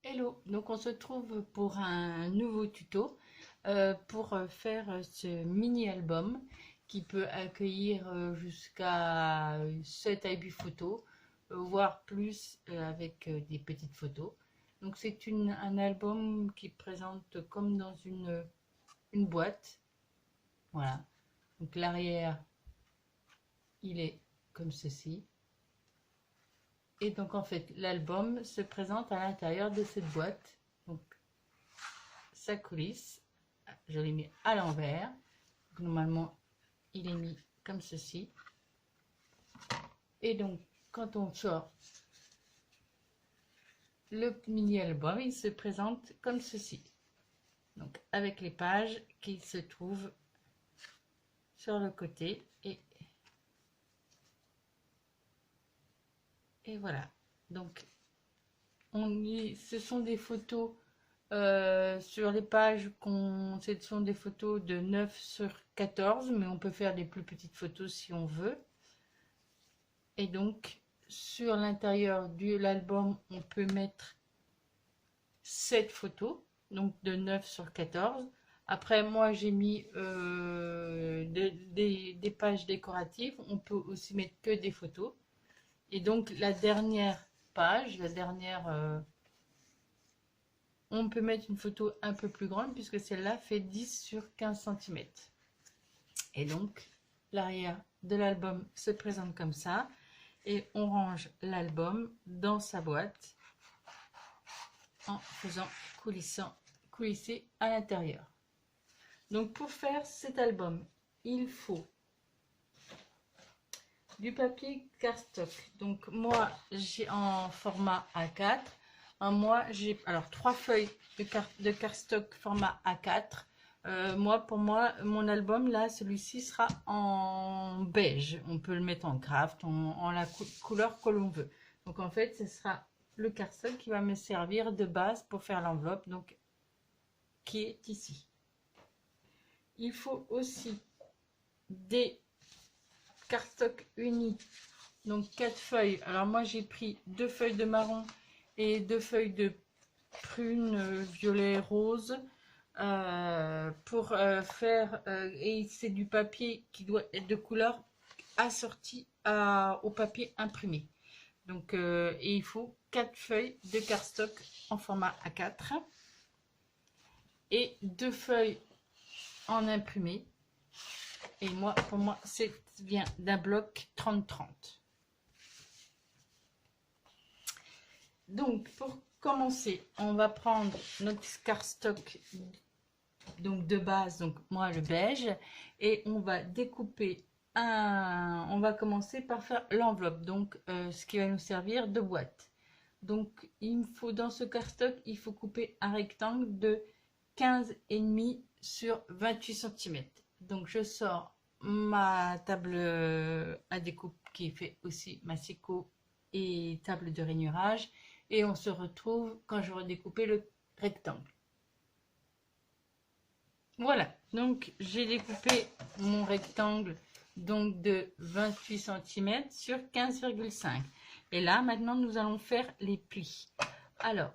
Hello, donc on se trouve pour un nouveau tuto pour faire ce mini album qui peut accueillir jusqu'à 7 à 8 photos, voire plus avec des petites photos. Donc c'est un album qui présente comme dans une boîte. Voilà. Donc l'arrière, il est comme ceci. Et donc en fait, l'album se présente à l'intérieur de cette boîte. Donc sa coulisse, je l'ai mis à l'envers. Normalement, il est mis comme ceci. Et donc, quand on sort le mini album, il se présente comme ceci. Donc, avec les pages qui se trouvent sur le côté. Et voilà. Donc, ce sont des photos sur les pages, ce sont des photos de 9 sur 14, mais on peut faire des plus petites photos si on veut. Et donc, sur l'intérieur de l'album, on peut mettre 7 photos, donc de 9 sur 14. Après, moi, j'ai mis des pages décoratives. On peut aussi mettre que des photos. Et donc, la dernière page, on peut mettre une photo un peu plus grande puisque celle-là fait 10 sur 15 cm. Et donc, l'arrière de l'album se présente comme ça. Et on range l'album dans sa boîte en faisant coulisser à l'intérieur. Donc pour faire cet album, il faut du papier cardstock. Donc moi j'ai en format A4. Moi j'ai alors 3 feuilles de cardstock format A4. Pour moi, mon album là, celui-ci sera en beige. On peut le mettre en craft, en la couleur que l'on veut. Donc en fait, ce sera le cardstock qui va me servir de base pour faire l'enveloppe, donc qui est ici. Il faut aussi des cardstock unis, donc 4 feuilles. Alors moi j'ai pris 2 feuilles de marron et 2 feuilles de prune violet rose pour faire et c'est du papier qui doit être de couleur assorti au papier imprimé. Donc et il faut 4 feuilles de cardstock en format A4 et 2 feuilles en imprimé. Et moi, pour moi, c'est vient d'un bloc 30-30. Donc, pour commencer, on va prendre notre cardstock donc de base, donc moi le beige, et on va découper on va commencer par faire l'enveloppe, donc ce qui va nous servir de boîte. Donc, il me faut dans ce cardstock, il faut couper un rectangle de 15,5 sur 28 cm. Donc, je sors ma table à découpe qui fait aussi massicot et table de rainurage. Et on se retrouve quand j'aurai découpé le rectangle. Voilà, donc j'ai découpé mon rectangle donc de 28 cm sur 15,5. Et là, maintenant, nous allons faire les plis. Alors,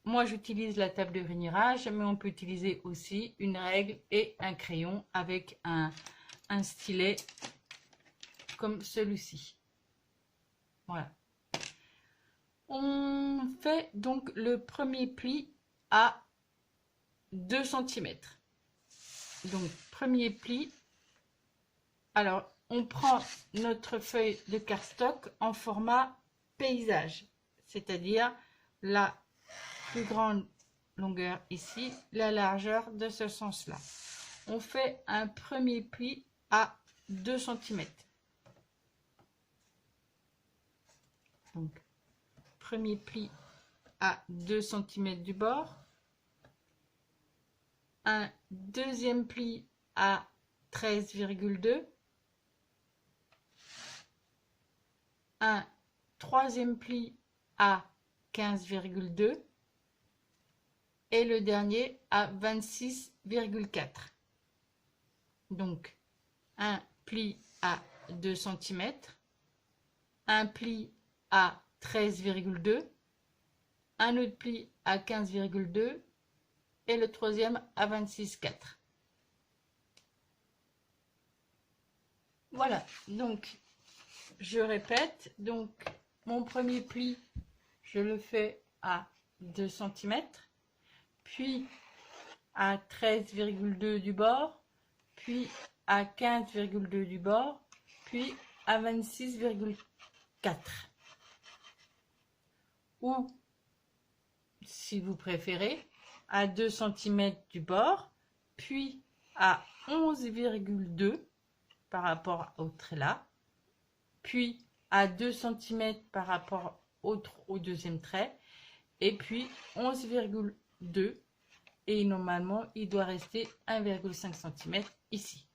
moi, j'utilise la table de rainurage, mais on peut utiliser aussi une règle et un crayon avec un stylet comme celui-ci. Voilà. On fait donc le premier pli à 2 cm. Donc, premier pli. Alors, on prend notre feuille de cardstock en format paysage, c'est-à-dire la plus grande longueur ici, la largeur de ce sens-là. On fait un premier pli à 2 cm. Donc, premier pli à 2 cm du bord. Un deuxième pli à 13,2. Un troisième pli à 15,2 et le dernier à 26,4. Donc, un pli à 2 cm, un pli à 13,2, un autre pli à 15,2 et le troisième à 26,4. Voilà, donc je répète, donc mon premier pli, je le fais à 2 cm, puis à 13,2 du bord, puis à 15,2 du bord, puis à 26,4. Ou, si vous préférez, à 2 cm du bord, puis à 11,2 par rapport au trait là, puis à 2 cm par rapport au deuxième trait, et puis 11,2, et normalement il doit rester 1,5 cm ici.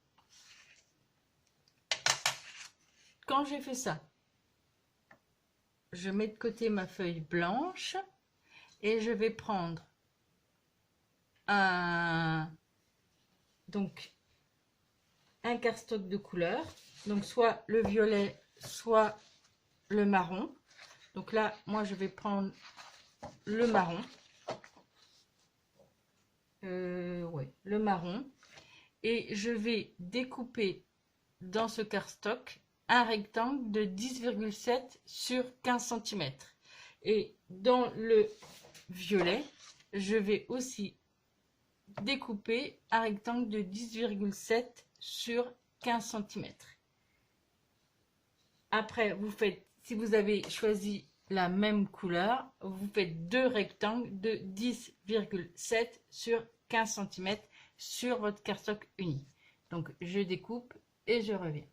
Quand j'ai fait ça, je mets de côté ma feuille blanche et je vais prendre un cardstock de couleur, donc soit le violet soit le marron. Donc là moi je vais prendre le marron, ouais, le marron, et je vais découper dans ce cardstock un rectangle de 10,7 sur 15 cm. Et dans le violet, je vais aussi découper un rectangle de 10,7 sur 15 cm. Après, vous faites, si vous avez choisi la même couleur, vous faites deux rectangles de 10,7 sur 15 cm sur votre cardstock uni. Donc, je découpe et je reviens.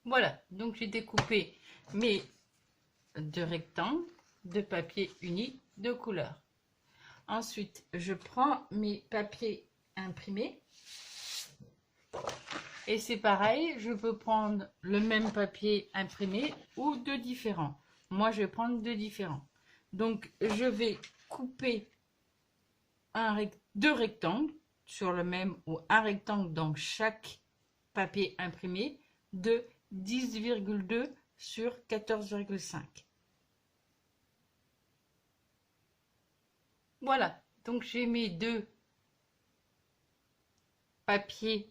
Voilà, donc j'ai découpé mes deux rectangles de papier uni de couleur. Ensuite, je prends mes papiers imprimés. Et c'est pareil, je peux prendre le même papier imprimé ou deux différents. Moi, je vais prendre deux différents. Donc, je vais couper deux rectangles sur le même ou un rectangle dans chaque papier imprimé de 10,2 sur 14,5. Voilà, donc j'ai mes deux papiers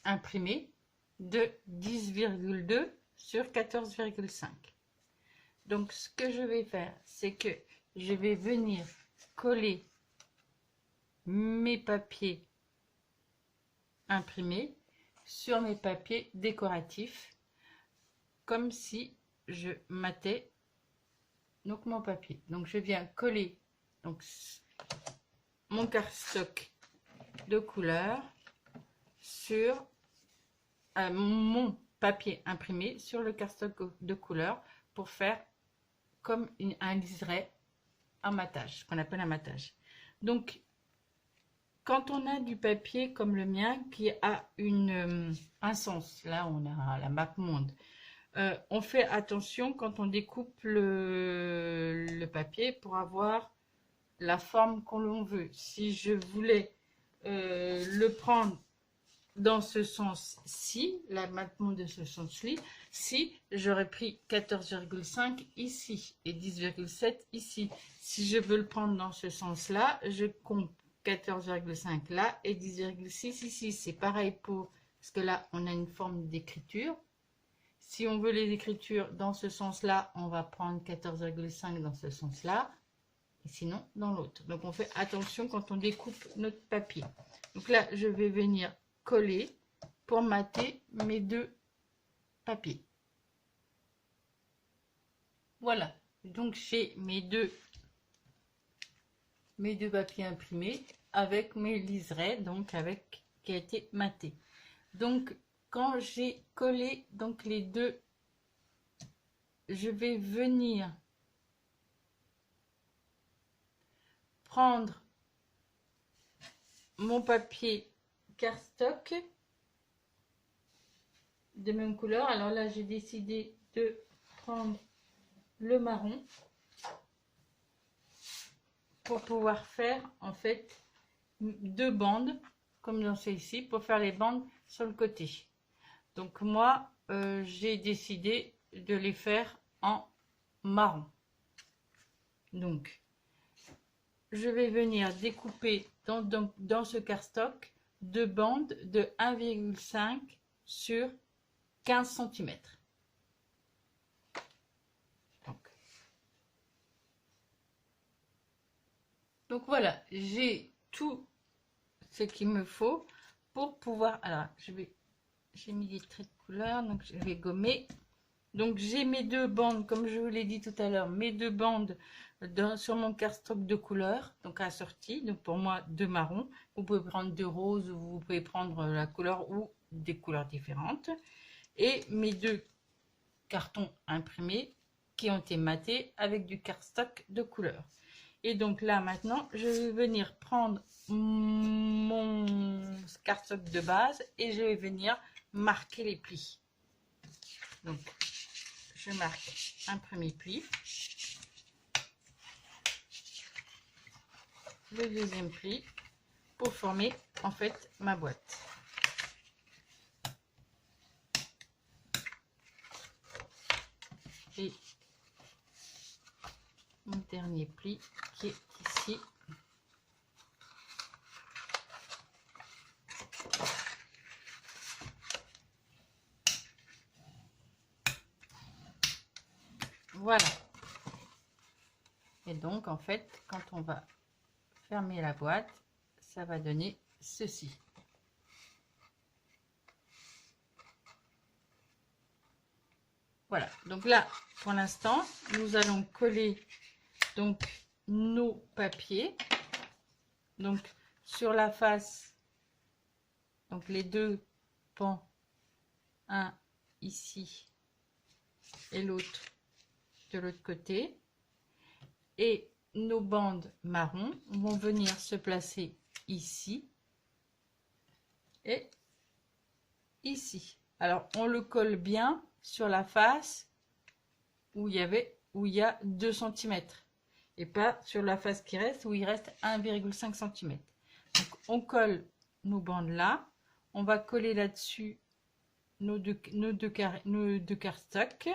imprimés de 10,2 sur 14,5. Donc ce que je vais faire, c'est que je vais venir coller mes papiers imprimés sur mes papiers décoratifs, comme si je mattais donc mon papier. Donc je viens coller donc mon cardstock de couleur sur mon papier imprimé sur le cardstock de couleur pour faire comme un liseré en matage, qu'on appelle un matage. Donc quand on a du papier comme le mien qui a un sens, là on a la map monde, on fait attention quand on découpe le papier pour avoir la forme qu'on veut. Si je voulais le prendre dans ce sens-ci, la map monde de ce sens-ci, si j'aurais pris 14,5 ici et 10,7 ici. Si je veux le prendre dans ce sens-là, je compte 14,5 là et 10,6 ici. C'est pareil pour, parce que là, on a une forme d'écriture. Si on veut les écritures dans ce sens-là, on va prendre 14,5 dans ce sens-là, et sinon dans l'autre. Donc, on fait attention quand on découpe notre papier. Donc là, je vais venir coller pour mater mes deux papiers. Voilà. Donc, j'ai mes deux papiers imprimés avec mes liserés, donc avec qui a été maté. Donc quand j'ai collé donc les deux, je vais venir prendre mon papier cardstock de même couleur. Alors là j'ai décidé de prendre le marron pour pouvoir faire en fait deux bandes comme dans celle-ci pour faire les bandes sur le côté. Donc moi j'ai décidé de les faire en marron. Donc, je vais venir découper dans ce cardstock deux bandes de 1,5 sur 15 cm. Donc voilà, j'ai tout ce qu'il me faut pour pouvoir... Alors, j'ai mis des traits de couleur, donc je vais gommer. Donc j'ai mes deux bandes, comme je vous l'ai dit tout à l'heure, mes deux bandes sur mon cardstock de couleur, donc assorties. Donc pour moi, deux marrons. Vous pouvez prendre deux roses, ou vous pouvez prendre la couleur ou des couleurs différentes. Et mes deux cartons imprimés qui ont été matés avec du cardstock de couleur. Et donc là maintenant, je vais venir prendre mon cardstock de base et je vais venir marquer les plis. Donc je marque un premier pli, le deuxième pli pour former en fait ma boîte. Et mon dernier pli qui est ici. Voilà. Et donc en fait, quand on va fermer la boîte, ça va donner ceci. Voilà, donc là pour l'instant nous allons coller donc nos papiers donc sur la face, donc les deux pans, un ici et l'autre de l'autre côté, et nos bandes marron vont venir se placer ici et ici. Alors on le colle bien sur la face où il y a 2 cm et pas sur la face qui reste où il reste 1,5 cm. Donc on colle nos bandes là, on va coller là-dessus nos deux cardstock.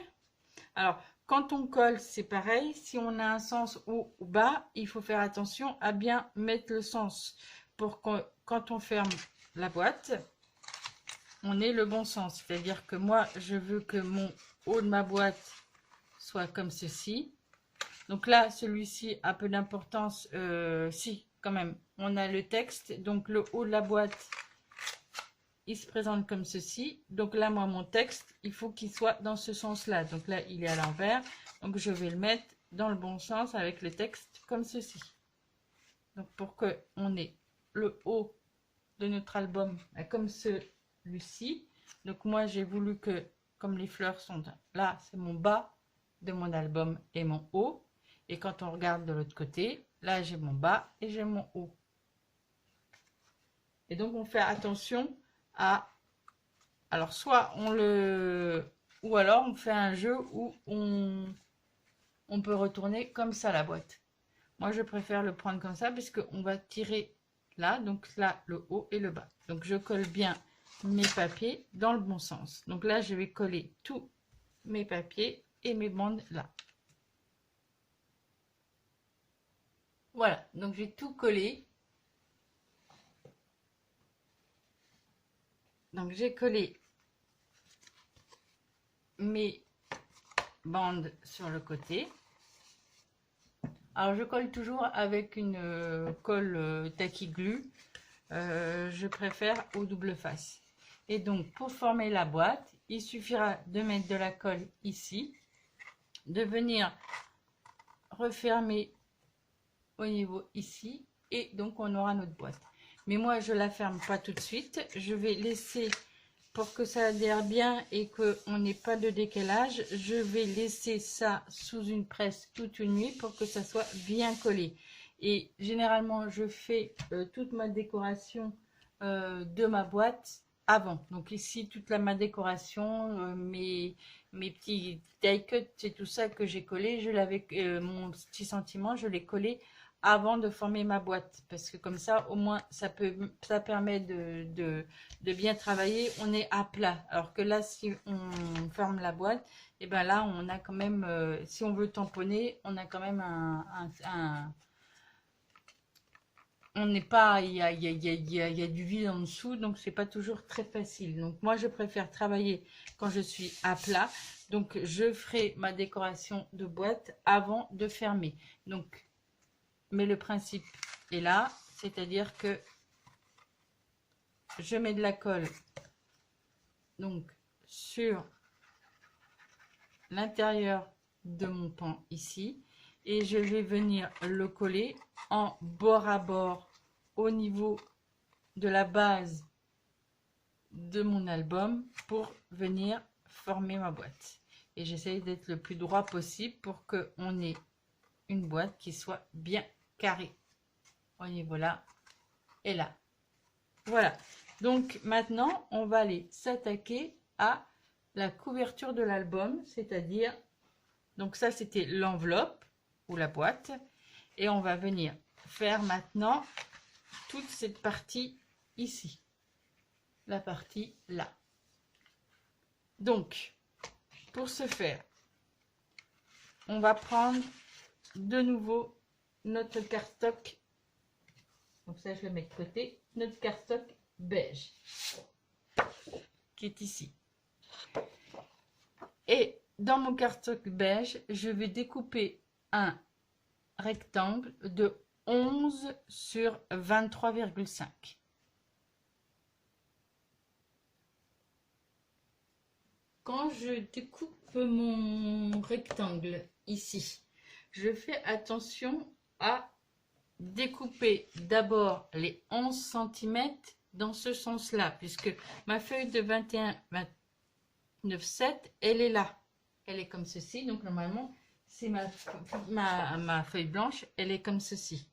Alors quand on colle, c'est pareil, si on a un sens haut ou bas, il faut faire attention à bien mettre le sens pour que quand on ferme la boîte, on ait le bon sens. C'est-à-dire que moi, je veux que mon haut de ma boîte soit comme ceci. Donc là, celui-ci a peu d'importance. Si, quand même, on a le texte. Donc le haut de la boîte, il se présente comme ceci. Donc là, moi, mon texte, il faut qu'il soit dans ce sens-là. Donc là, il est à l'envers. Donc je vais le mettre dans le bon sens avec le texte comme ceci. Donc pour que on ait le haut de notre album comme celui-ci. Donc moi, j'ai voulu que, comme les fleurs sont là, c'est mon bas de mon album et mon haut. Et quand on regarde de l'autre côté, là, j'ai mon bas et j'ai mon haut. Et donc, on fait attention à... Alors, soit on le... Ou alors, on fait un jeu où on peut retourner comme ça la boîte. Moi, je préfère le prendre comme ça puisqu'on va tirer là. Donc là, le haut et le bas. Donc, je colle bien mes papiers dans le bon sens. Donc là, je vais coller tous mes papiers et mes bandes là. Voilà, donc j'ai tout collé. Donc j'ai collé mes bandes sur le côté. Alors je colle toujours avec une colle tacky glue. Je préfère au double face. Et donc pour former la boîte, il suffira de mettre de la colle ici, de venir refermer au niveau ici, et donc on aura notre boîte. Mais moi je la ferme pas tout de suite, je vais laisser, pour que ça adhère bien et qu'on n'ait pas de décalage, je vais laisser ça sous une presse toute une nuit pour que ça soit bien collé. Et généralement je fais toute ma décoration de ma boîte avant. Donc ici toute ma décoration, mes petits die cuts, c'est tout ça que j'ai collé. Je l'avais mon petit sentiment, je l'ai collé avant de former ma boîte, parce que comme ça au moins ça permet de bien travailler. On est à plat, alors que là si on ferme la boîte, et ben là on a quand même, si on veut tamponner, on a quand même on n'est pas, il y a du vide en dessous, donc c'est pas toujours très facile. Donc moi je préfère travailler quand je suis à plat. Donc je ferai ma décoration de boîte avant de fermer. Donc, mais le principe est là, c'est-à-dire que je mets de la colle donc sur l'intérieur de mon pan ici, et je vais venir le coller en bord à bord au niveau de la base de mon album pour venir former ma boîte. Et j'essaye d'être le plus droit possible pour que on ait une boîte qui soit bien carrée au niveau là et là. Voilà, donc maintenant on va aller s'attaquer à la couverture de l'album, c'est-à-dire, donc ça c'était l'enveloppe ou la boîte, et on va venir faire maintenant toute cette partie ici, la partie là. Donc pour ce faire, on va prendre de nouveau notre cardstock, donc ça je le mets de côté, notre cardstock beige qui est ici, et dans mon cardstock beige je vais découper un rectangle de 11 sur 23,5. Quand je découpe mon rectangle ici, je fais attention à découper d'abord les 11 cm dans ce sens-là, puisque ma feuille de 21,29,7, elle est là. Elle est comme ceci, donc normalement, c'est ma feuille blanche, elle est comme ceci.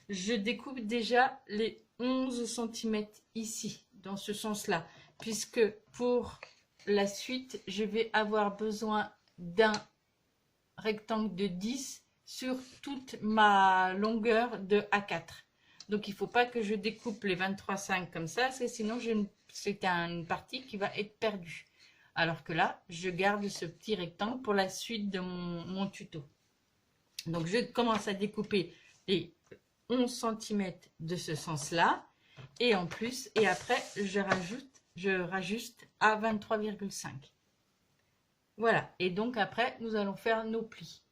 Je découpe déjà les 11 cm ici, dans ce sens-là, puisque pour la suite, je vais avoir besoin d'un rectangle de 10 sur toute ma longueur de A4. Donc, il ne faut pas que je découpe les 23,5 comme ça, parce que sinon, c'est une partie qui va être perdue. Alors que là, je garde ce petit rectangle pour la suite de mon tuto. Donc, je commence à découper les 11 cm de ce sens-là. Et en plus, et après, je rajuste à 23,5. Voilà. Et donc, après, nous allons faire nos plis.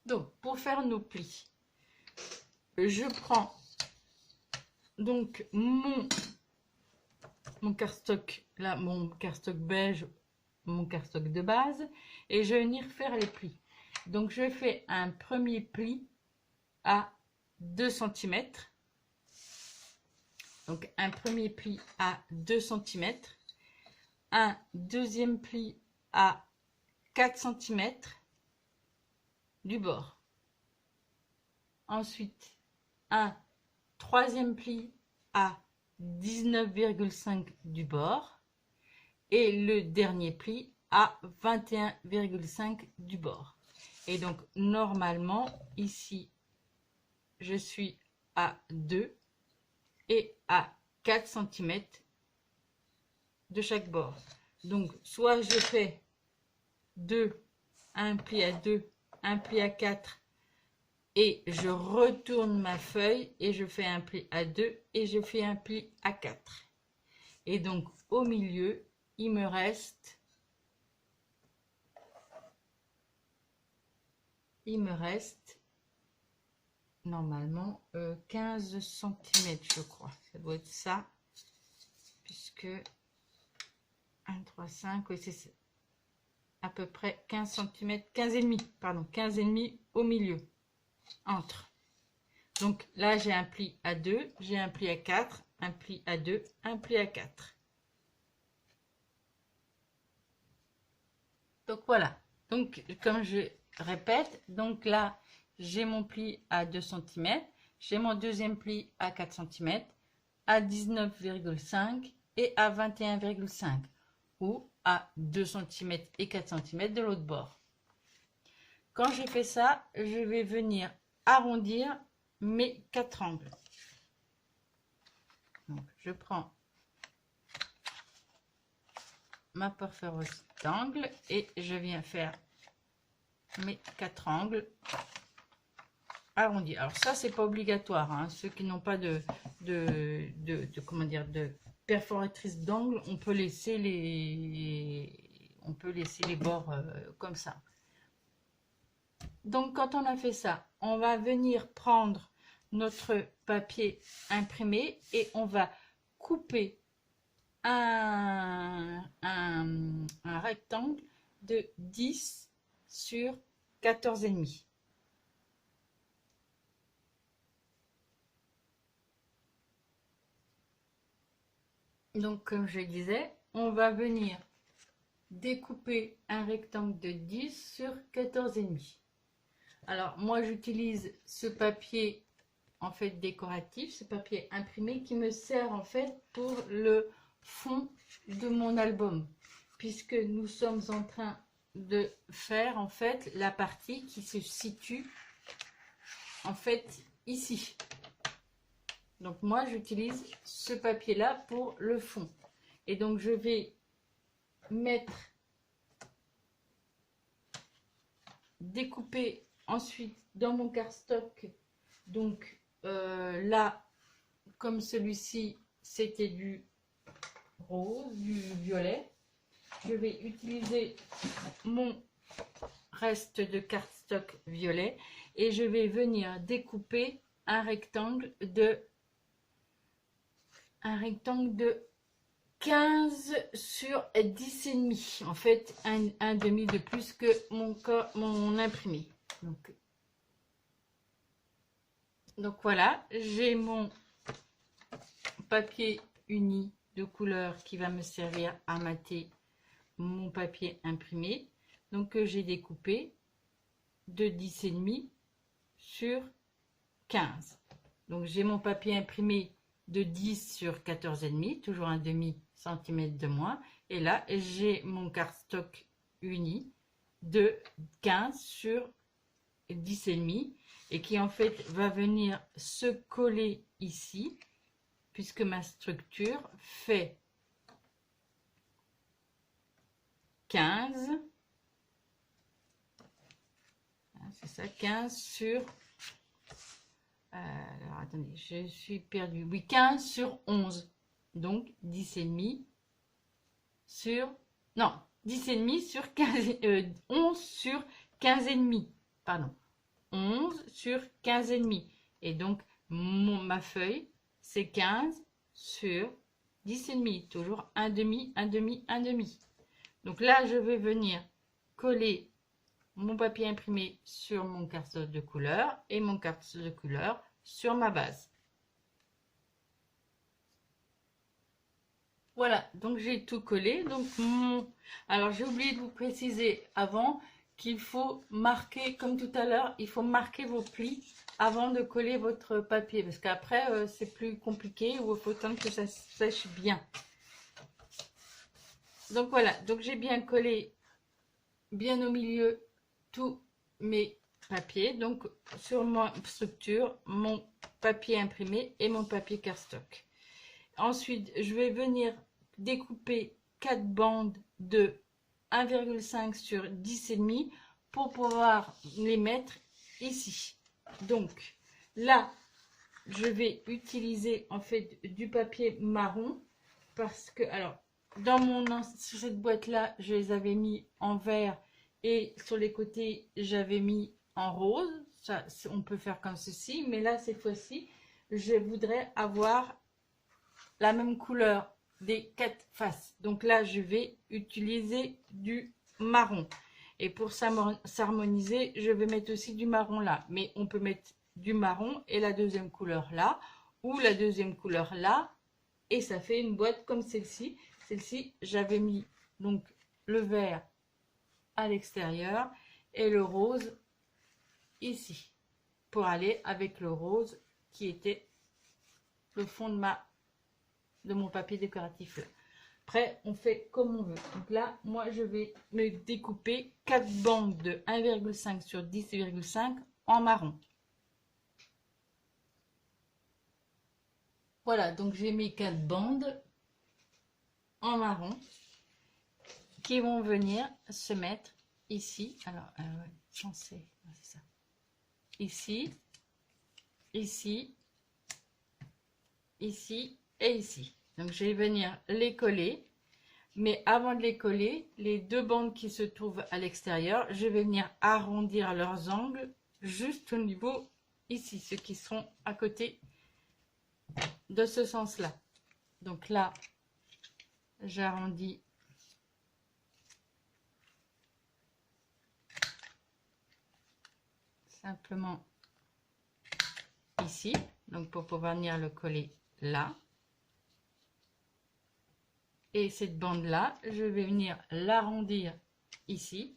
Donc, pour faire nos plis, je prends donc mon cardstock, là, mon cardstock beige, mon cardstock de base, et je vais venir faire les plis. Donc, je fais un premier pli à 2 cm. Donc, un premier pli à 2 cm. Un deuxième pli à 4 cm du bord. Ensuite, un troisième pli à 19,5 du bord. Et le dernier pli à 21,5 du bord. Et donc, normalement, ici, je suis à 2 et à 4 cm de chaque bord. Donc, soit je fais un pli à 2, un pli à 4, et je retourne ma feuille et je fais un pli à 2 et je fais un pli à 4. Et donc, au milieu, il me reste normalement 15 cm, je crois. Ça doit être ça, puisque 1, 3, 5, oui, c'est à peu près 15 cm, 15,5, pardon, 15,5 au milieu, entre. Donc là, j'ai un pli à 2, j'ai un pli à 4, un pli à 2, un pli à 4. Donc voilà. Donc, comme je répète, donc là, j'ai mon pli à 2 cm, j'ai mon deuxième pli à 4 cm, à 19,5 et à 21,5, ou à 2 cm et 4 cm de l'autre bord. quand j'ai fait ça, je vais venir arrondir mes 4 angles. Donc, je prends ma perforeuse d'angle et je viens faire mes 4 angles arrondis. Alors ça, c'est pas obligatoire, hein. Ceux qui n'ont pas comment dire, de perforatrice d'angle, on peut laisser les bords comme ça. Donc quand on a fait ça, on va venir prendre notre papier imprimé et on va couper un rectangle de 10 sur 14,5. Donc comme je disais, on va venir découper un rectangle de 10 sur 14,5. Alors moi j'utilise ce papier en fait décoratif, ce papier imprimé qui me sert en fait pour le fond de mon album, puisque nous sommes en train de faire en fait la partie qui se situe en fait ici. Donc moi j'utilise ce papier là pour le fond et donc je vais mettre, découper ensuite dans mon cardstock. Donc là, comme celui-ci c'était du rose, du violet, je vais utiliser mon reste de cardstock violet et je vais venir découper un rectangle de 15 sur 10,5. En fait, un demi de plus que mon imprimé. Donc voilà, j'ai mon papier uni de couleur qui va me servir à mater mon papier imprimé. Donc que j'ai découpé de 10,5 sur 15. Donc j'ai mon papier imprimé de 10 sur 14,5, toujours un demi centimètre de moins. Et là, j'ai mon cardstock uni de 15 sur 10,5 et qui en fait va venir se coller ici, puisque ma structure fait 15, c'est ça, 15 sur... alors attendez, je suis perdue. Oui, 15 sur 11. Donc 10,5 sur... Non, 10,5 sur 15... 11 sur 15,5. Pardon. 11 sur 15,5. Et donc, ma feuille, c'est 15 sur 10,5. Toujours un demi, un demi, un demi. Donc là, je vais venir coller mon papier imprimé sur mon cardstock de couleur et mon cardstock de couleur sur ma base. Voilà, donc j'ai tout collé. Donc alors j'ai oublié de vous préciser avant qu'il faut marquer, comme tout à l'heure, il faut marquer vos plis avant de coller votre papier, parce qu'après c'est plus compliqué ou il faut attendre que ça sèche bien. Donc voilà, donc j'ai bien collé bien au milieu tous mes papiers, donc sur ma structure, mon papier imprimé et mon papier cardstock. Ensuite, je vais venir découper 4 bandes de 1,5 sur 10,5 pour pouvoir les mettre ici. Donc là, je vais utiliser en fait du papier marron parce que, alors, sur cette boîte là, je les avais mis en vert et sur les côtés, j'avais mis en rose. Ça, on peut faire comme ceci, mais là, cette fois-ci, je voudrais avoir la même couleur des 4 faces. Donc là, je vais utiliser du marron. Et pour s'harmoniser, je vais mettre aussi du marron là. Mais on peut mettre du marron et la deuxième couleur là, ou la deuxième couleur là. Et ça fait une boîte comme celle-ci. Celle-ci, j'avais mis donc le vert à l'extérieur et le rose ici. Pour aller avec le rose qui était le fond de mon papier décoratif là. Après, on fait comme on veut. Donc là, moi, je vais me découper 4 bandes de 1,5 sur 10,5 en marron. Voilà, donc j'ai mes 4 bandes en marron qui vont venir se mettre ici. Alors, c'est ça. Ici, ici, ici et ici. Donc, je vais venir les coller. Mais avant de les coller, les deux bandes qui se trouvent à l'extérieur, je vais venir arrondir leurs angles juste au niveau ici, ceux qui seront à côté de ce sens-là. Donc là, j'arrondis simplement ici, donc pour pouvoir venir le coller là. Et cette bande là, je vais venir l'arrondir ici.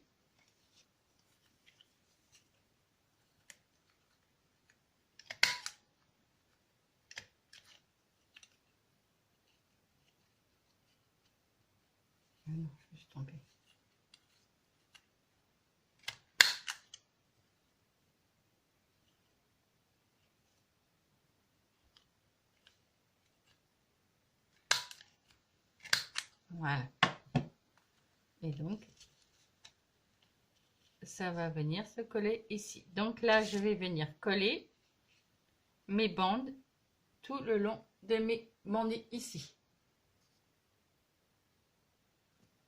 Non, je suis tombée. Voilà. Et donc, ça va venir se coller ici. Donc là, je vais venir coller mes bandes tout le long de mes bandes ici.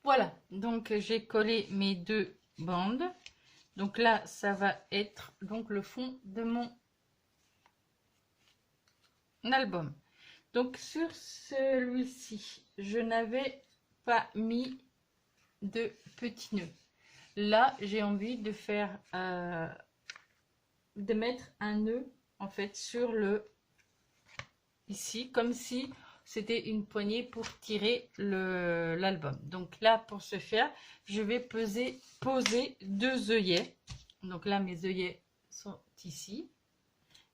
Voilà, donc j'ai collé mes deux bandes. Donc là, ça va être donc le fond de mon album. Donc sur celui-ci, je n'avais pas mis de petits nœuds. Là, j'ai envie de faire, de mettre un nœud en fait sur le ici, comme si c'était une poignée pour tirer l'album. Donc là, pour ce faire, je vais poser deux œillets. Donc là, mes œillets sont ici.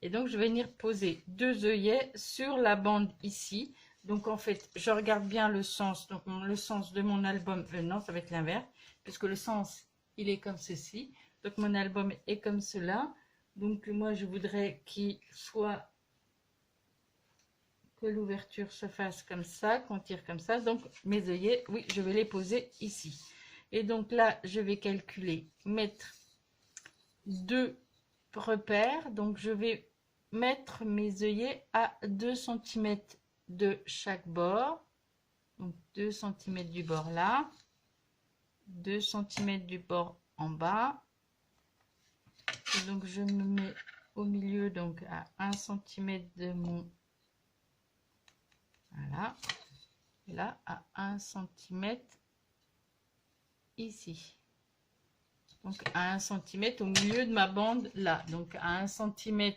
Et donc, je vais venir poser deux œillets sur la bande ici. Donc, en fait, je regarde bien le sens. Donc, le sens de mon album, non, ça va être l'inverse. Puisque le sens, il est comme ceci. Donc, mon album est comme cela. Donc, moi, je voudrais qu'il soit... que l'ouverture se fasse comme ça, qu'on tire comme ça. Donc, mes œillets, oui, je vais les poser ici. Et donc là, je vais calculer, mettre deux repères. Donc, je vais mettre mes œillets à 2 cm de chaque bord. Donc, 2 cm du bord là, 2 cm du bord en bas. Et donc, je me mets au milieu, donc à 1 cm de mon... Voilà. Là, à 1 cm ici. Donc, à 1 cm au milieu de ma bande là. Donc, à 1 cm...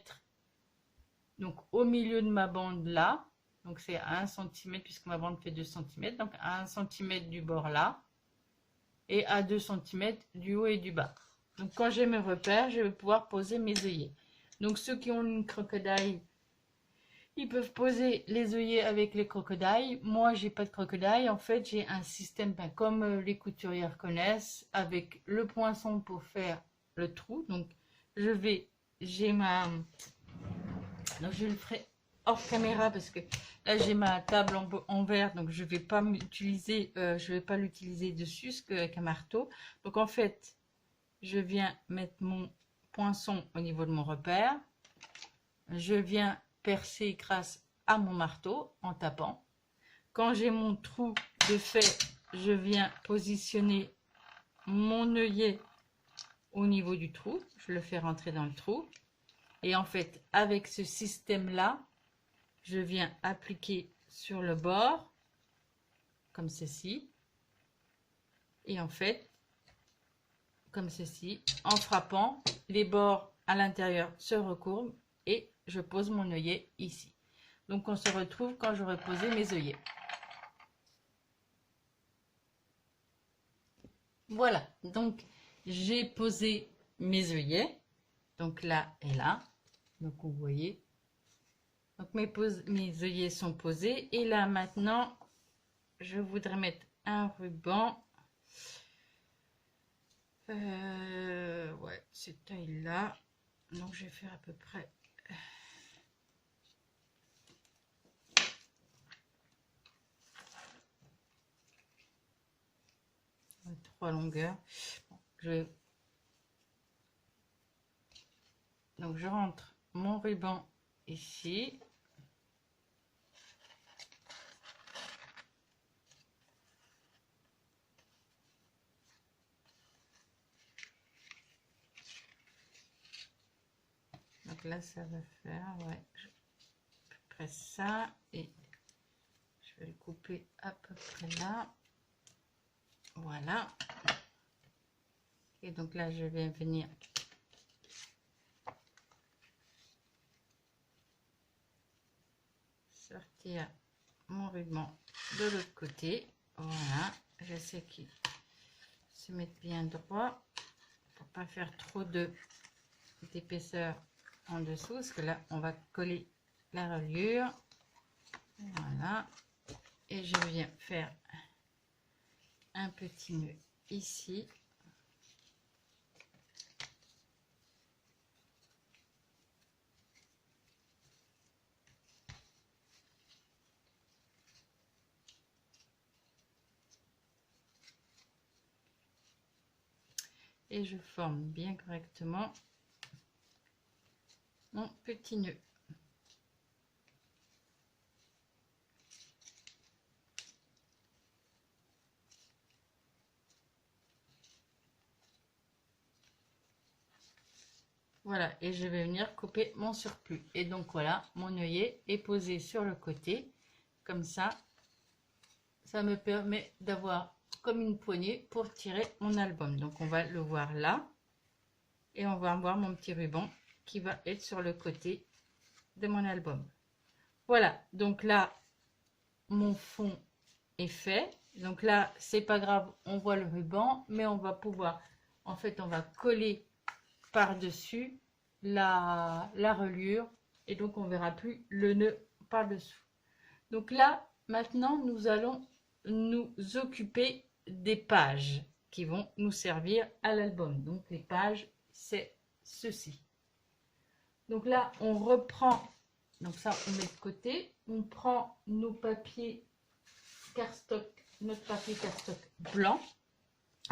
Donc, au milieu de ma bande là, donc c'est à 1 cm puisque ma bande fait 2 cm. Donc, à 1 cm du bord là et à 2 cm du haut et du bas. Donc, quand j'ai mes repères, je vais pouvoir poser mes œillets. Donc, ceux qui ont une crocodile, ils peuvent poser les œillets avec les crocodiles. Moi, j'ai pas de crocodile. En fait, j'ai un système comme les couturières connaissent avec le poinçon pour faire le trou. Donc, j'ai ma... Donc, je le ferai hors caméra parce que là, j'ai ma table en verre. Donc, je vais pas l'utiliser dessus avec un marteau. Donc, en fait, je viens mettre mon poinçon au niveau de mon repère. Je viens percer grâce à mon marteau en tapant. Quand j'ai mon trou de fait, je viens positionner mon œillet au niveau du trou. Je le fais rentrer dans le trou. Et en fait, avec ce système-là, je viens appliquer sur le bord, comme ceci. Et en fait, comme ceci, en frappant, les bords à l'intérieur se recourbent et je pose mon œillet ici. Donc, on se retrouve quand j'aurai posé mes œillets. Voilà, donc j'ai posé mes œillets, donc là et là. Donc, vous voyez, donc mes œillets sont posés. Et là, maintenant, je voudrais mettre un ruban. Ouais, cette taille là, donc je vais faire à peu près 3 longueurs. Donc je rentre mon ruban ici. Donc là, ça va faire, ouais, à peu près ça. Et je vais le couper à peu près là. Voilà. Et donc là, je vais venir sortir mon ruban de l'autre côté. Voilà. J'essaie qu'il se mette bien droit pour pas faire trop d'épaisseur en dessous, parce que là on va coller la reliure. Voilà, et je viens faire un petit nœud ici. Et je forme bien correctement mon petit nœud. Voilà, et je vais venir couper mon surplus. Et donc voilà, mon œillet est posé sur le côté. Comme ça me permet d'avoir comme une poignée pour tirer mon album. Donc on va le voir là. Et on va voir mon petit ruban qui va être sur le côté de mon album. Voilà, donc là, mon fond est fait. Donc là, c'est pas grave, on voit le ruban, mais on va pouvoir, en fait, on va coller par-dessus la reliure. Et donc, on verra plus le nœud par-dessous. Donc là, maintenant, nous allons nous occuper des pages qui vont nous servir à l'album. Donc, les pages, c'est ceci. Donc là, on reprend, donc ça, on met de côté. On prend nos papiers cardstock, notre papier cardstock blanc,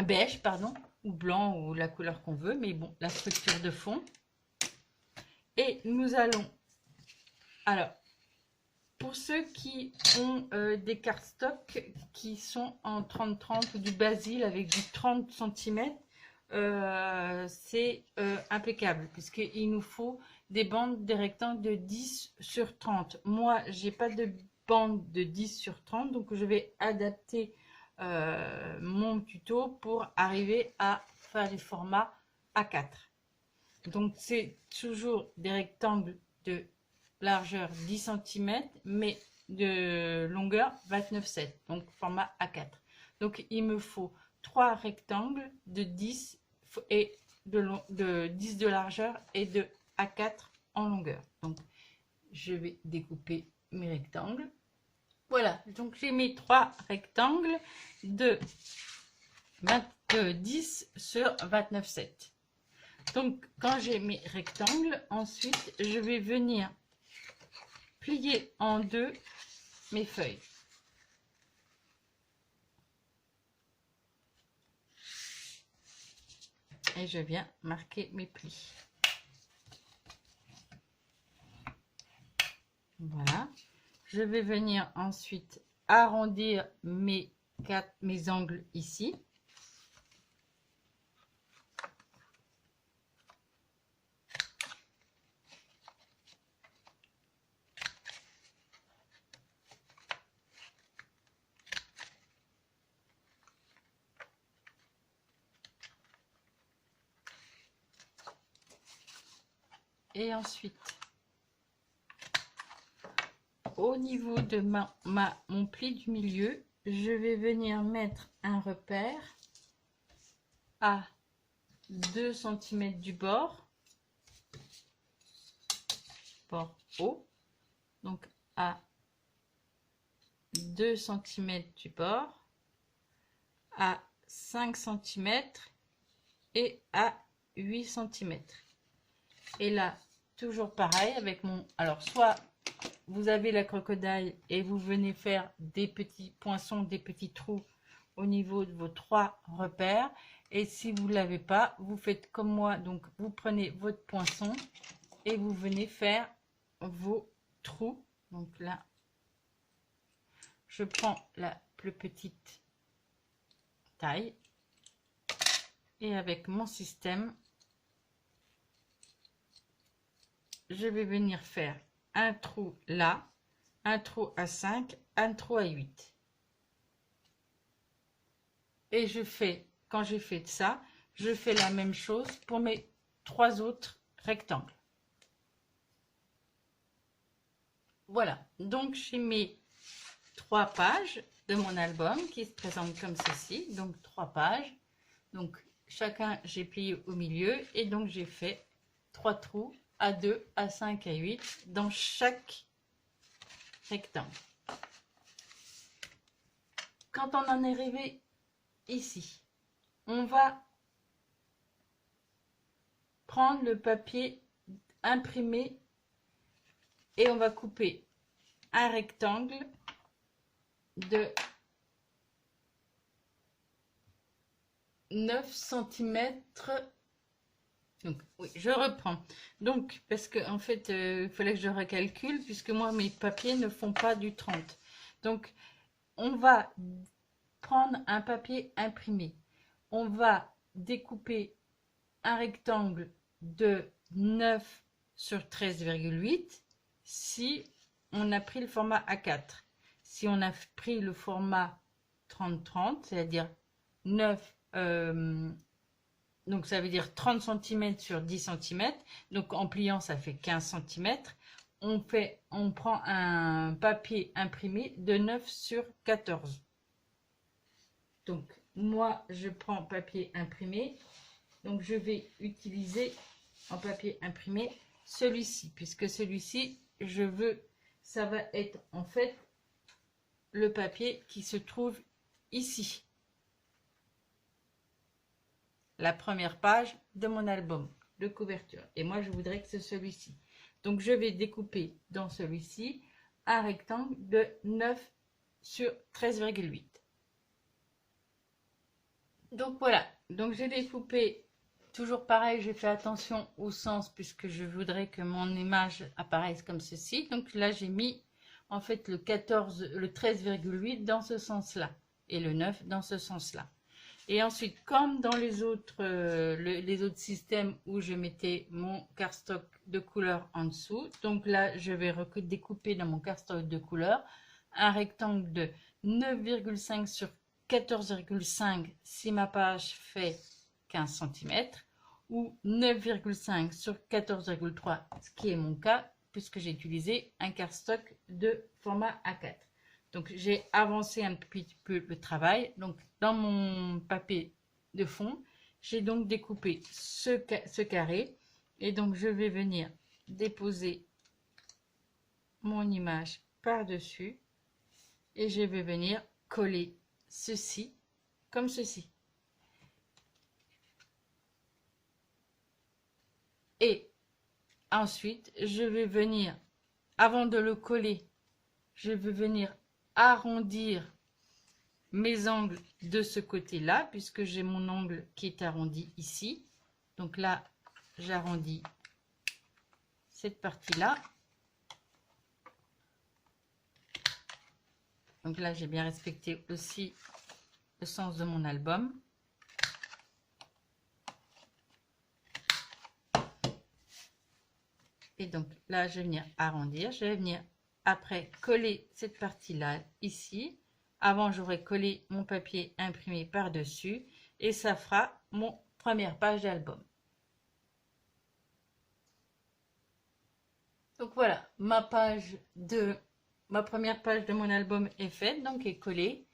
beige, pardon, ou blanc, ou la couleur qu'on veut, mais bon, la structure de fond. Et nous allons, alors, pour ceux qui ont des cardstock qui sont en 30-30 ou du basil avec du 30 cm, c'est impeccable, puisqu'il nous faut des bandes, des rectangles de 10 sur 30. Moi, j'ai pas de bande de 10 sur 30, donc je vais adapter mon tuto pour arriver à faire les formats A4. Donc, c'est toujours des rectangles de largeur 10 cm, mais de longueur 29,7, donc format A4. Donc, il me faut 3 rectangles de 10 et de 10 de largeur et de A4 en longueur. Donc, je vais découper mes rectangles. Voilà, donc j'ai mes 3 rectangles de 10 sur 29,7. Donc, quand j'ai mes rectangles, ensuite, je vais venir plier en deux mes feuilles. Et je viens marquer mes plis. Voilà. Je vais venir ensuite arrondir mes angles ici. Et ensuite, au niveau de mon pli du milieu, je vais venir mettre un repère à 2 cm du bord haut, donc à 2 cm du bord, à 5 cm et à 8 cm. Et là, toujours pareil avec mon... Alors, soit vous avez la crocodile et vous venez faire des petits poinçons, des petits trous au niveau de vos 3 repères. Et si vous ne l'avez pas, vous faites comme moi. Donc, vous prenez votre poinçon et vous venez faire vos trous. Donc là, je prends la plus petite taille. Et avec mon système, je vais venir faire un trou là, un trou à 5, un trou à 8. Et je fais, quand j'ai fait ça, je fais la même chose pour mes 3 autres rectangles. Voilà, donc j'ai mes 3 pages de mon album qui se présentent comme ceci. Donc 3 pages. Donc chacun, j'ai plié au milieu et donc j'ai fait 3 trous à 2, à 5, à 8 dans chaque rectangle. Quand on en est arrivé ici, on va prendre le papier imprimé et on va couper un rectangle de 9 cm. Donc, oui, je reprends. Donc, parce que en fait, il fallait que je recalcule, puisque moi, mes papiers ne font pas du 30. Donc, on va prendre un papier imprimé. On va découper un rectangle de 9 sur 13,8 si on a pris le format A4. Si on a pris le format 30-30, c'est-à-dire 9, donc ça veut dire 30 cm sur 10 cm, donc en pliant ça fait 15 cm, on prend un papier imprimé de 9 sur 14. Donc moi je prends papier imprimé, donc je vais utiliser en papier imprimé celui-ci, puisque celui-ci je veux, ça va être en fait le papier qui se trouve ici, la première page de mon album de couverture, et moi je voudrais que c'est celui-ci. Donc je vais découper dans celui-ci un rectangle de 9 sur 13,8. Donc voilà, donc j'ai découpé, toujours pareil, j'ai fait attention au sens puisque je voudrais que mon image apparaisse comme ceci. Donc là j'ai mis en fait le 13,8 dans ce sens-là et le 9 dans ce sens-là. Et ensuite, comme dans les autres systèmes où je mettais mon cardstock de couleur en dessous, donc là je vais découper dans mon cardstock de couleur un rectangle de 9,5 sur 14,5 si ma page fait 15 cm, ou 9,5 sur 14,3, ce qui est mon cas puisque j'ai utilisé un cardstock de format A4. Donc j'ai avancé un petit peu le travail. Donc dans mon papier de fond, j'ai donc découpé ce carré, et donc je vais venir déposer mon image par-dessus et je vais venir coller ceci comme ceci. Et ensuite, je vais venir, avant de le coller, je vais venir arrondir mes angles de ce côté-là, puisque j'ai mon angle qui est arrondi ici. Donc là, j'arrondis cette partie-là. Donc là, j'ai bien respecté aussi le sens de mon album. Et donc là, je vais venir arrondir. Je vais venir après coller cette partie-là ici. Avant, j'aurais collé mon papier imprimé par-dessus. Et ça fera mon première page d'album. Donc voilà, ma première page de mon album est faite, donc est collée.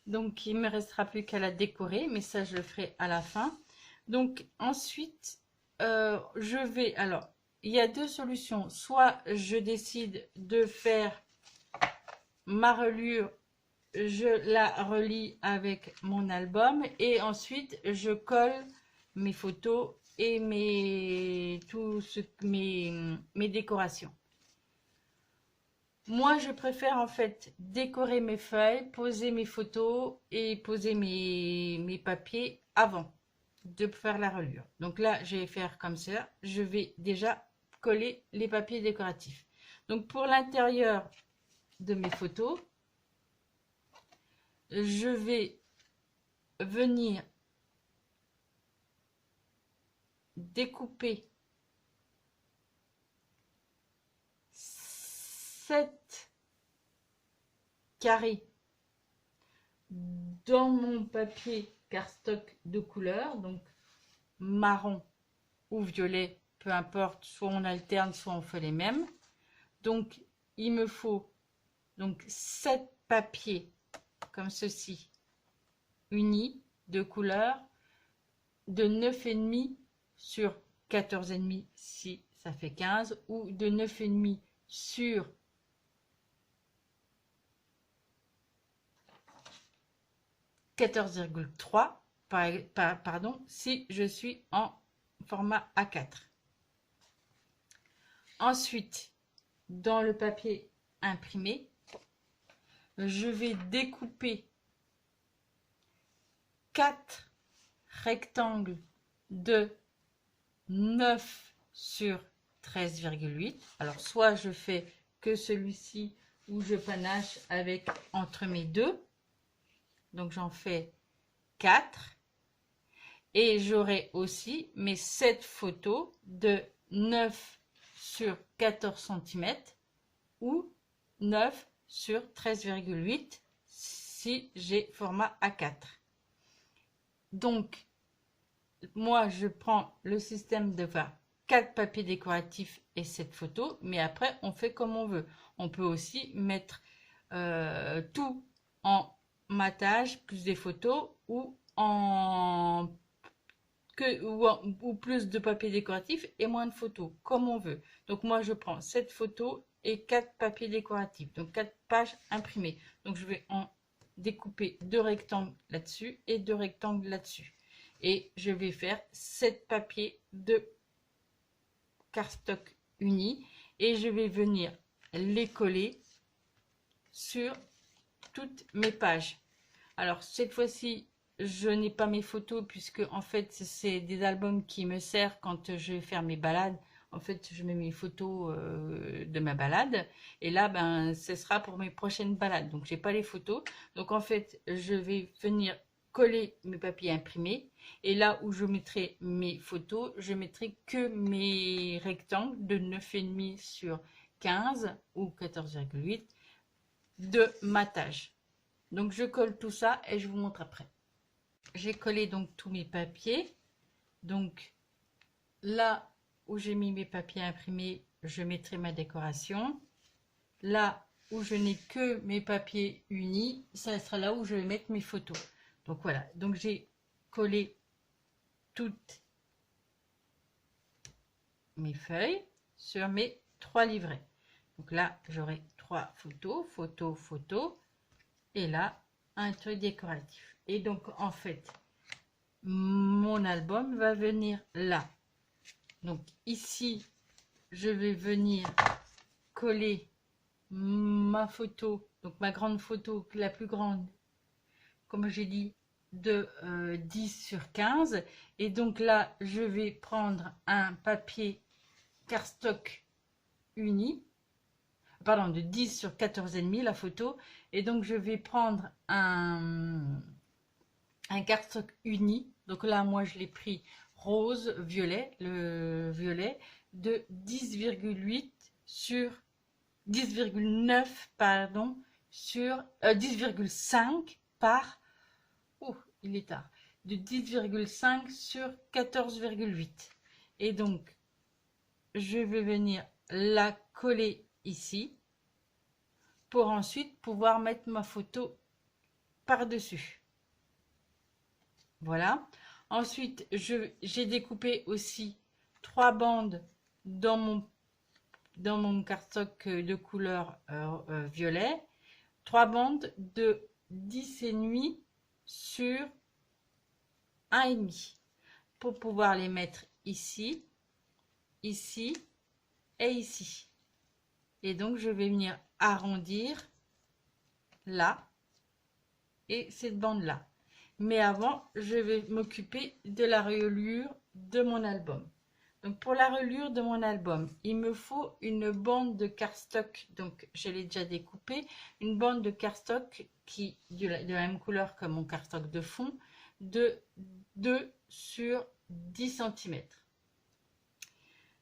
Donc il ne me restera plus qu'à la décorer, mais ça je le ferai à la fin. Donc ensuite, je vais, alors il y a deux solutions. Soit je décide de faire ma reliure, je la relie avec mon album et ensuite je colle mes photos et mes décorations. Moi, je préfère en fait décorer mes feuilles, poser mes photos et poser mes papiers avant de faire la reliure. Donc là, je vais faire comme ça. Je vais déjà coller les papiers décoratifs. Donc pour l'intérieur de mes photos, je vais venir découper 7 carrés dans mon papier cardstock de couleur, donc marron ou violet, peu importe, soit on alterne, soit on fait les mêmes. Donc il me faut donc 7 papiers comme ceci, unis de couleur de 9,5 sur 14,5 si ça fait 15, ou de 9,5 sur 14,3, pardon, si je suis en format A4. Ensuite, dans le papier imprimé, je vais découper 4 rectangles de 9 sur 13,8. Alors, soit je fais que celui-ci ou je panache avec entre mes deux. Donc, j'en fais 4. Et j'aurai aussi mes 7 photos de 9 sur 14 cm ou 9 sur 13,8 si j'ai format A4. Donc, moi, je prends le système de faire 4 papiers décoratifs et 7 photos, mais après, on fait comme on veut. On peut aussi mettre tout en matage, plus des photos, ou ou plus de papier décoratif et moins de photos, comme on veut. Donc moi, je prends 7 photos et 4 papiers décoratifs, donc 4 pages imprimées. Donc je vais en découper 2 rectangles là-dessus et 2 rectangles là-dessus. Et je vais faire 7 papiers de cardstock unis et je vais venir les coller sur toutes mes pages. Alors cette fois-ci, je n'ai pas mes photos puisque en fait c'est des albums qui me servent quand je vais faire mes balades. En fait, je mets mes photos de ma balade et là, ben, ce sera pour mes prochaines balades. Donc, j'ai pas les photos. Donc, en fait, je vais venir coller mes papiers imprimés et là où je mettrai mes photos, je mettrai que mes rectangles de 9,5 sur 15 ou 14,8 de matage. Donc, je colle tout ça et je vous montre après. J'ai collé donc tous mes papiers. Donc, là où j'ai mis mes papiers imprimés, je mettrai ma décoration. Là où je n'ai que mes papiers unis, ça sera là où je vais mettre mes photos. Donc voilà, donc j'ai collé toutes mes feuilles sur mes 3 livrets. Donc là, j'aurai 3 photos, photos, et là, un truc décoratif. Et donc, en fait, mon album va venir là. Donc ici, je vais venir coller ma photo, donc ma grande photo, la plus grande, comme j'ai dit, de 10 sur 15. Et donc là, je vais prendre un papier cardstock uni, pardon, de 10 sur 14,5 la photo. Et donc, je vais prendre un cardstock uni. Donc là, moi, je l'ai pris rose, violet, le violet, de 10,8 sur 10,9 pardon, sur 10,5 par, oh, il est tard, de 10,5 sur 14,8. Et donc, je vais venir la coller ici pour ensuite pouvoir mettre ma photo par-dessus. Voilà. Ensuite, j'ai découpé aussi 3 bandes dans mon cardstock de couleur violet, 3 bandes de 10,5 sur 1,5 pour pouvoir les mettre ici, ici et ici. Et donc je vais venir arrondir là et cette bande là. Mais avant, je vais m'occuper de la reliure de mon album. Donc pour la reliure de mon album, il me faut une bande de cardstock, donc je l'ai déjà découpée, une bande de cardstock qui de la même couleur que mon cardstock de fond, de 2 sur 10 cm.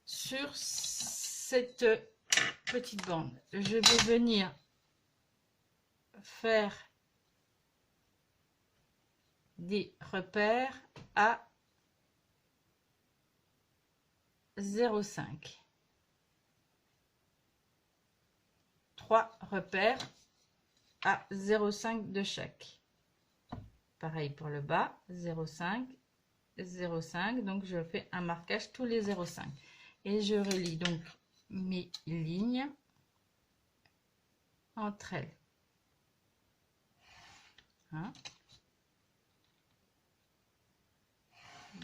Sur cette petite bande, je vais venir faire des repères à 0,5. 3 repères à 0,5 de chaque. Pareil pour le bas, 0,5, 0,5. Donc je fais un marquage tous les 0,5. Et je relie donc mes lignes entre elles. 1,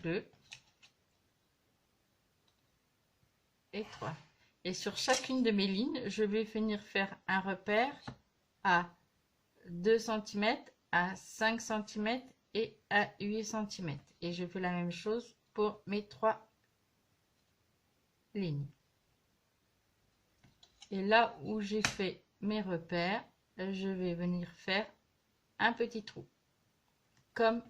2 et 3. Et sur chacune de mes lignes, je vais venir faire un repère à 2 cm, à 5 cm et à 8 cm. Et je fais la même chose pour mes 3 lignes. Et là où j'ai fait mes repères, je vais venir faire un petit trou. Comme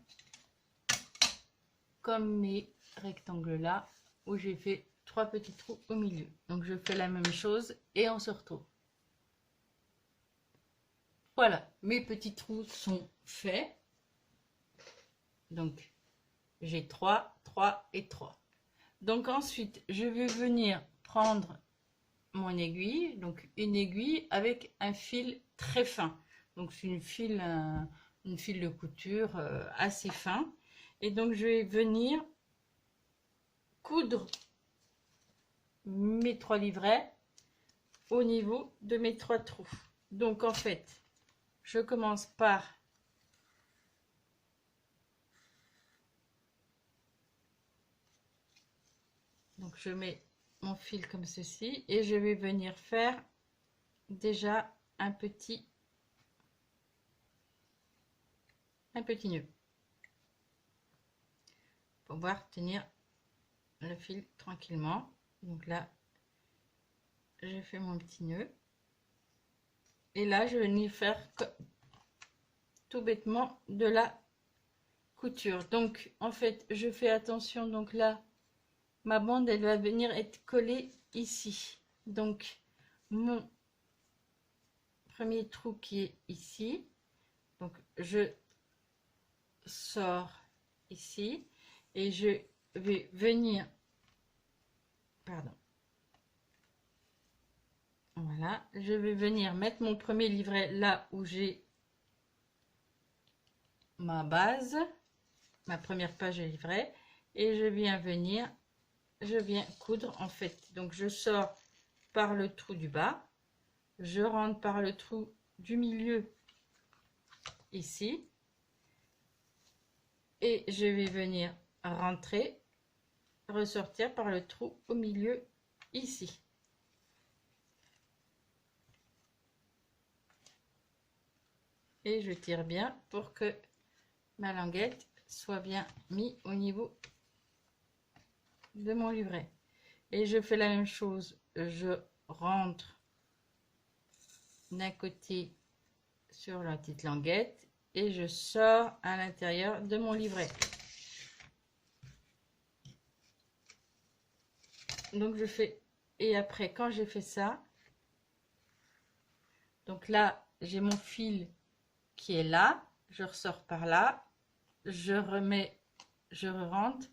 mes rectangles là, où j'ai fait 3 petits trous au milieu. Donc je fais la même chose et on se retrouve. Voilà, mes petits trous sont faits. Donc j'ai 3, 3 et 3. Donc ensuite, je vais venir prendre mon aiguille, donc une aiguille avec un fil très fin. Donc c'est une fil de couture assez fin. Et donc je vais venir coudre mes 3 livrets au niveau de mes 3 trous. Donc en fait, je commence par donc je mets mon fil comme ceci et je vais venir faire déjà un petit nœud pour pouvoir tenir le fil tranquillement. Donc là, je fais mon petit nœud et là je vais venir faire tout bêtement de la couture. Donc en fait, je fais attention. Donc là, ma bande elle va venir être collée ici. Donc mon premier trou qui est ici, donc je sors ici et je vais venir, voilà, je vais venir mettre mon premier livret là où j'ai ma base, ma première page de livret, et je viens coudre en fait. Donc je sors par le trou du bas, je rentre par le trou du milieu ici et je vais venir rentrer, ressortir par le trou au milieu ici. Et je tire bien pour que ma languette soit bien mise au niveau de mon livret. Et je fais la même chose, je rentre d'un côté sur la petite languette et je sors à l'intérieur de mon livret. Donc je fais, et après quand j'ai fait ça, donc là j'ai mon fil qui est là, je ressors par là, je rentre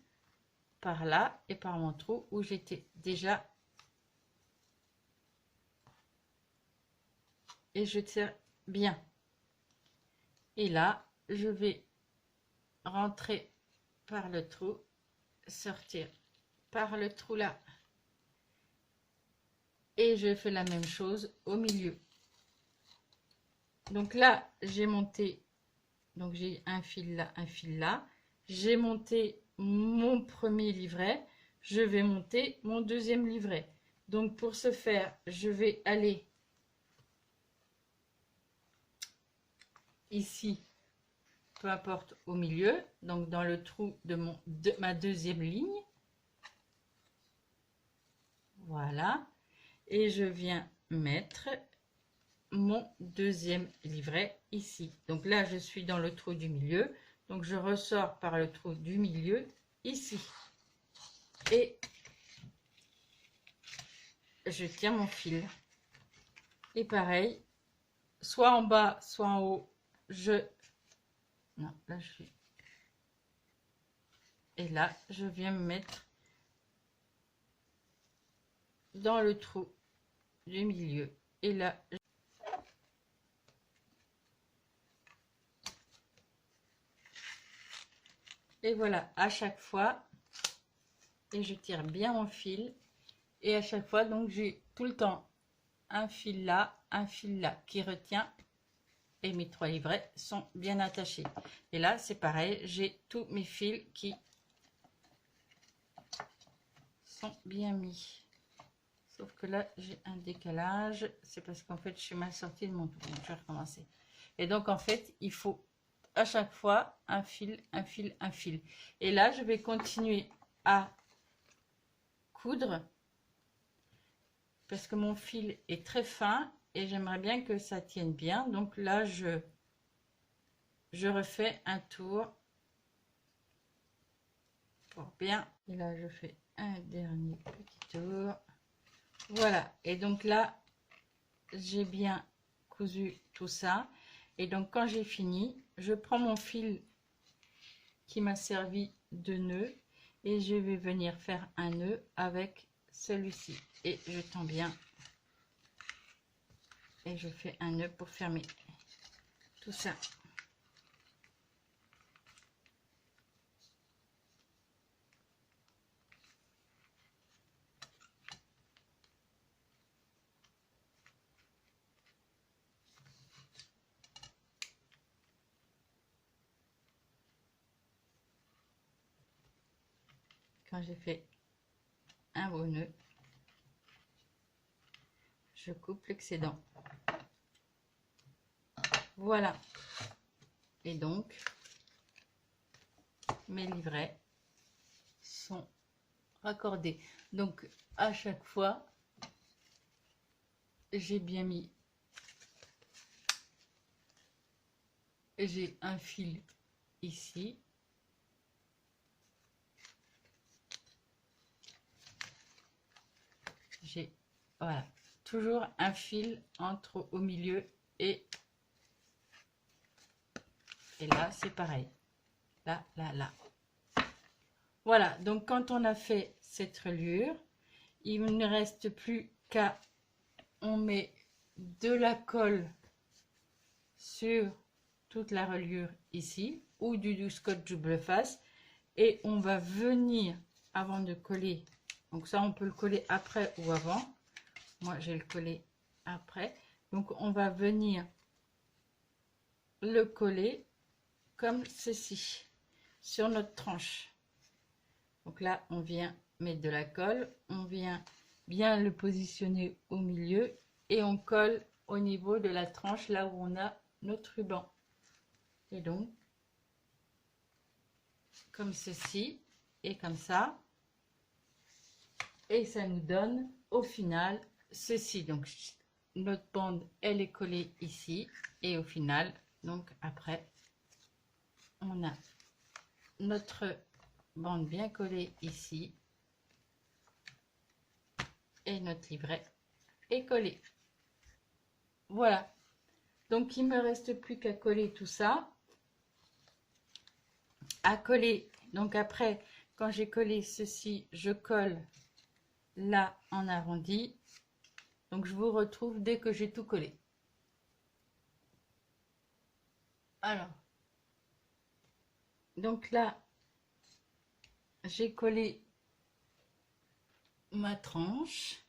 par là et par mon trou où j'étais déjà, et je tire bien. Et là je vais rentrer par le trou, sortir par le trou là, et je fais la même chose au milieu. Donc là, j'ai monté, donc j'ai un fil là, un fil là. J'ai monté mon premier livret. Je vais monter mon deuxième livret. Donc pour ce faire, je vais aller ici, peu importe, au milieu, donc dans le trou de ma deuxième ligne. Voilà. Et je viens mettre mon deuxième livret ici. Donc là, je suis dans le trou du milieu. Donc je ressors par le trou du milieu ici. Et je tire mon fil. Et pareil, soit en bas, soit en haut, non, là je suis... Et là, je viens me mettre dans le trou du milieu. Et là, et voilà, à chaque fois, et je tire bien mon fil. Et à chaque fois, donc j'ai tout le temps un fil là qui retient. Et mes 3 livrets sont bien attachés. Et là, c'est pareil, j'ai tous mes fils qui sont bien mis. Sauf que là, j'ai un décalage. C'est parce qu'en fait, je suis mal sortie de mon trou. Je vais recommencer. Et donc, en fait, il faut à chaque fois un fil, un fil, un fil. Et là, je vais continuer à coudre parce que mon fil est très fin et j'aimerais bien que ça tienne bien. Donc là, je refais un tour pour bien. Et là, je fais un dernier petit tour. Voilà. Et donc là, j'ai bien cousu tout ça. Et donc, quand j'ai fini, je prends mon fil qui m'a servi de nœud et je vais venir faire un nœud avec celui-ci. Et je tends bien. Et je fais un nœud pour fermer tout ça. Quand j'ai fait un beau nœud, je coupe l'excédent. Voilà. Et donc, mes livrets sont raccordés. Donc, à chaque fois, j'ai bien mis, j'ai un fil ici. J'ai, voilà, toujours un fil entre au milieu et là, c'est pareil. Là, là, là. Voilà, donc quand on a fait cette reliure, il ne reste plus qu'à, on met de la colle sur toute la reliure ici, ou du scotch double face, et on va venir, avant de coller, donc ça on peut le coller après ou avant, moi j'ai le collé après, donc on va venir le coller comme ceci, sur notre tranche. Donc là, on vient mettre de la colle, on vient bien le positionner au milieu et on colle au niveau de la tranche, là où on a notre ruban. Et donc, comme ceci et comme ça. Et ça nous donne au final ceci. Donc, notre bande, elle est collée ici. Et au final, donc après, on a notre bande bien collée ici et notre livret est collé. Voilà, donc il me reste plus qu'à coller tout ça, à coller. Donc après, quand j'ai collé ceci, je colle là en arrondi. Donc je vous retrouve dès que j'ai tout collé. Alors, donc là, j'ai collé ma tranche.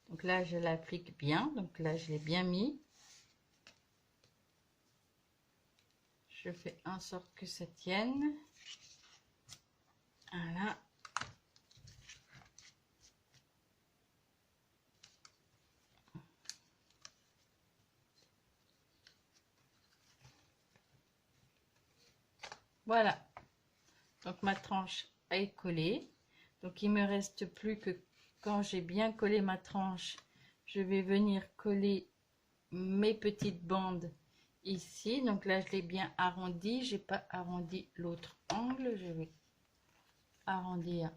Donc là, je l'applique bien. Donc là, je l'ai bien mis. Je fais en sorte que ça tienne. Voilà. Voilà. Donc ma tranche est collée. Donc il me reste plus que quand j'ai bien collé ma tranche, je vais venir coller mes petites bandes ici. Donc là, je l'ai bien arrondi. J'ai pas arrondi l'autre angle. Je vais arrondir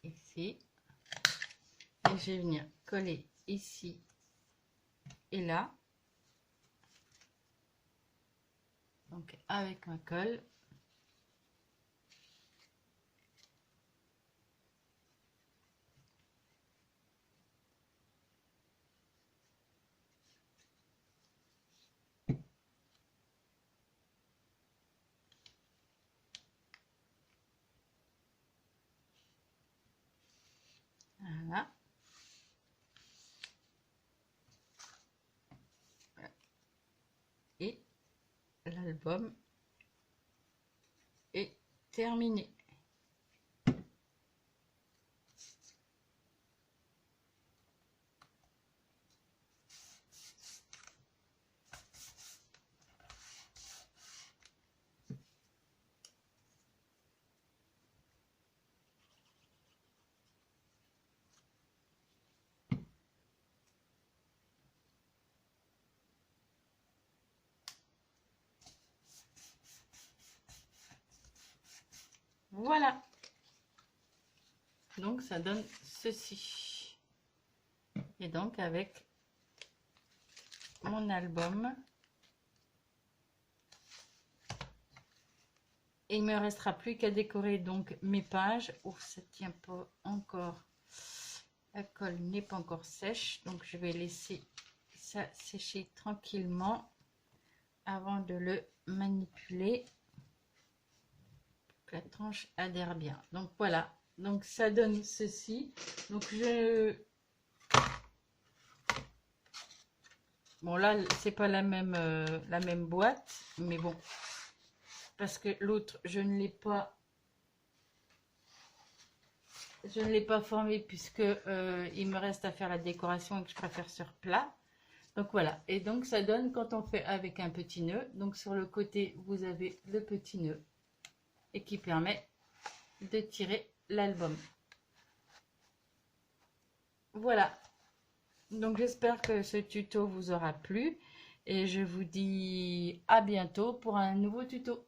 ici. Et je vais venir coller ici et là. Donc avec ma colle. Voilà. Et l'album est terminé. Voilà. Donc ça donne ceci. Et donc avec mon album, et il me restera plus qu'à décorer donc mes pages. Oh, ça tient pas encore. La colle n'est pas encore sèche, donc je vais laisser ça sécher tranquillement avant de le manipuler pour que la tranche adhère bien. Donc voilà, donc ça donne ceci. Donc bon là c'est pas la même boîte, mais bon, parce que l'autre je ne l'ai pas formé puisque il me reste à faire la décoration et que je préfère sur plat. Donc voilà, et donc ça donne quand on fait avec un petit nœud. Donc sur le côté vous avez le petit nœud et qui permet de tirer l'album. Voilà, donc j'espère que ce tuto vous aura plu et je vous dis à bientôt pour un nouveau tuto.